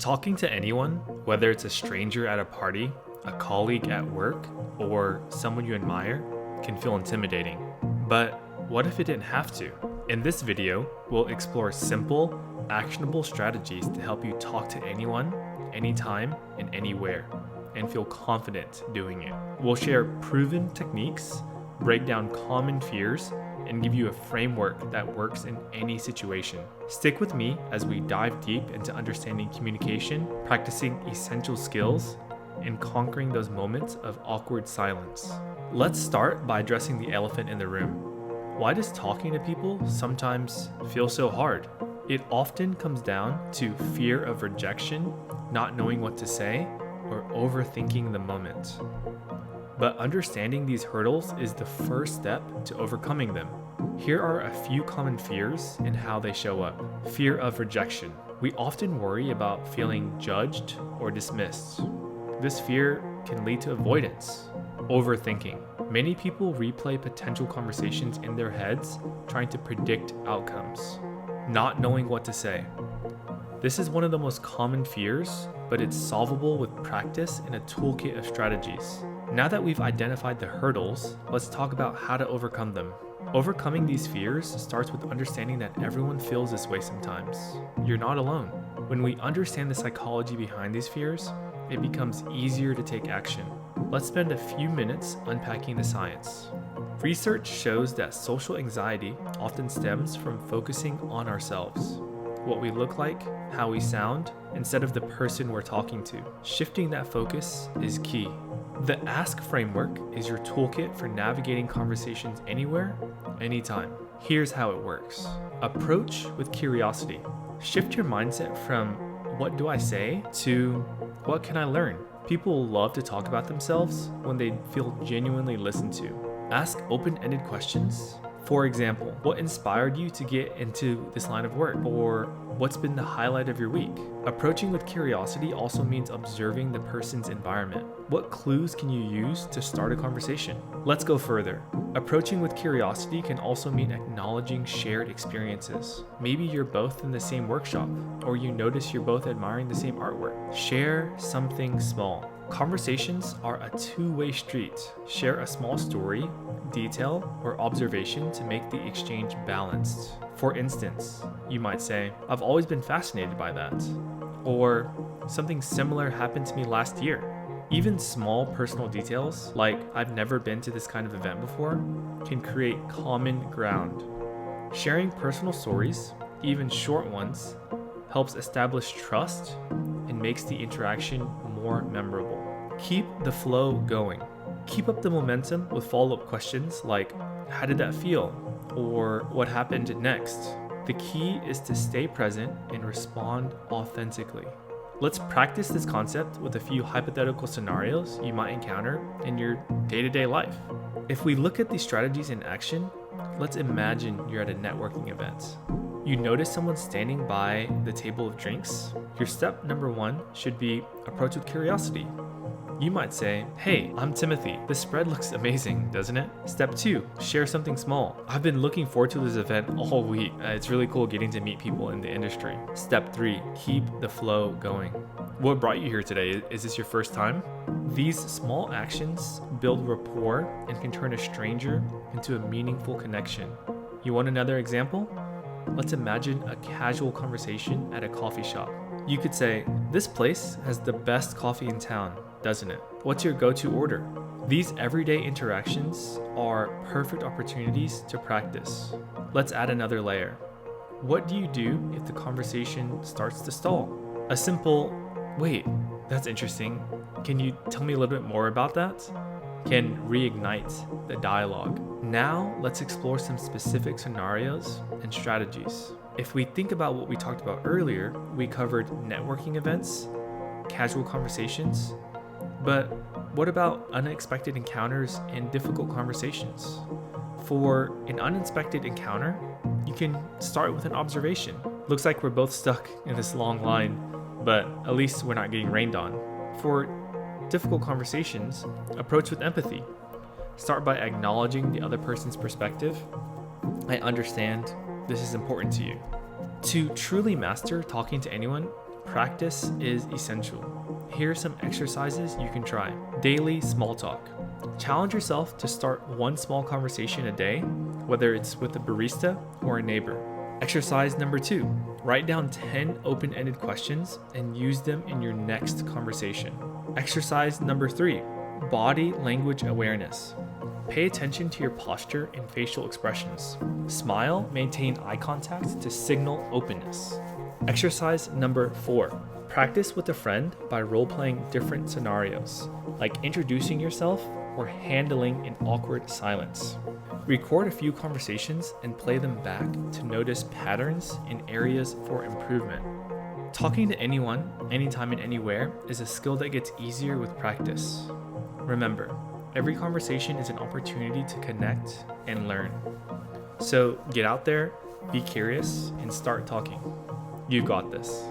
Talking to anyone, whether it's a stranger at a party, a colleague at work, or someone you admire, can feel intimidating. But what if it didn't have to? In this video, we'll explore simple, actionable strategies to help you talk to anyone, anytime, and anywhere, and feel confident doing it. We'll share proven techniques, break down common fears, and give you a framework that works in any situation. Stick with me as we dive deep into understanding communication, practicing essential skills, and conquering those moments of awkward silence. Let's start by addressing the elephant in the room. Why does talking to people sometimes feel so hard? It often comes down to fear of rejection, not knowing what to say, or overthinking the moment. But understanding these hurdles is the first step to overcoming them. Here are a few common fears and how they show up. Fear of rejection. We often worry about feeling judged or dismissed. This fear can lead to avoidance. Overthinking. Many people replay potential conversations in their heads, trying to predict outcomes. Not knowing what to say. This is one of the most common fears, but it's solvable with practice and a toolkit of strategies. Now that we've identified the hurdles, let's talk about how to overcome them. Overcoming these fears starts with understanding that everyone feels this way sometimes. You're not alone. When we understand the psychology behind these fears, it becomes easier to take action. Let's spend a few minutes unpacking the science. Research shows that social anxiety often stems from focusing on ourselves, what we look like, how we sound, instead of the person we're talking to. Shifting that focus is key. The ASK framework is your toolkit for navigating conversations anywhere, anytime. Here's how it works. Approach with curiosity. Shift your mindset from what do I say to what can I learn? People love to talk about themselves when they feel genuinely listened to. Ask open-ended questions. For example, what inspired you to get into this line of work? Or what's been the highlight of your week? Approaching with curiosity also means observing the person's environment. What clues can you use to start a conversation? Let's go further. Approaching with curiosity can also mean acknowledging shared experiences. Maybe you're both in the same workshop, or you notice you're both admiring the same artwork. Share something small. Conversations are a two-way street. Share a small story, detail, or observation to make the exchange balanced. For instance, you might say, "I've always been fascinated by that," or "Something similar happened to me last year." Even small personal details, like "I've never been to this kind of event before," can create common ground. Sharing personal stories, even short ones, helps establish trust and makes the interaction more memorable. Keep the flow going. Keep up the momentum with follow-up questions like, "How did that feel?" or "What happened next?" The key is to stay present and respond authentically. Let's practice this concept with a few hypothetical scenarios you might encounter in your day-to-day life. If we look at these strategies in action, let's imagine you're at a networking event. You notice someone standing by the table of drinks. Your step number one should be approach with curiosity. You might say, "Hey, I'm Timothy. This spread looks amazing, doesn't it?" Step 2, share something small. "I've been looking forward to this event all week. It's really cool getting to meet people in the industry." Step 3, keep the flow going. "What brought you here today? Is this your first time?" These small actions build rapport and can turn a stranger into a meaningful connection. You want another example? Let's imagine a casual conversation at a coffee shop. You could say, "This place has the best coffee in town, doesn't it? What's your go-to order?" These everyday interactions are perfect opportunities to practice. Let's add another layer. What do you do if the conversation starts to stall? A simple, "Wait, that's interesting. Can you tell me a little bit more about that?" can reignite the dialogue. Now, let's explore some specific scenarios and strategies. If we think about what we talked about earlier, we covered networking events, casual conversations, but what about unexpected encounters and difficult conversations? For an unexpected encounter, you can start with an observation. "Looks like we're both stuck in this long line, but at least we're not getting rained on." For difficult conversations, approach with empathy. Start by acknowledging the other person's perspective. "I understand this is important to you." To truly master talking to anyone, practice is essential. Here are some exercises you can try. Daily small talk. Challenge yourself to start one small conversation a day, whether it's with a barista or a neighbor. Exercise number 2. Write down 10 open-ended questions and use them in your next conversation. Exercise number 3. Body language awareness. Pay attention to your posture and facial expressions. Smile, maintain eye contact to signal openness. Exercise number 4. Practice with a friend by role-playing different scenarios, like introducing yourself or handling an awkward silence. Record a few conversations and play them back to notice patterns and areas for improvement. Talking to anyone, anytime and anywhere is a skill that gets easier with practice. Remember, every conversation is an opportunity to connect and learn. So get out there, be curious, and start talking. You got this.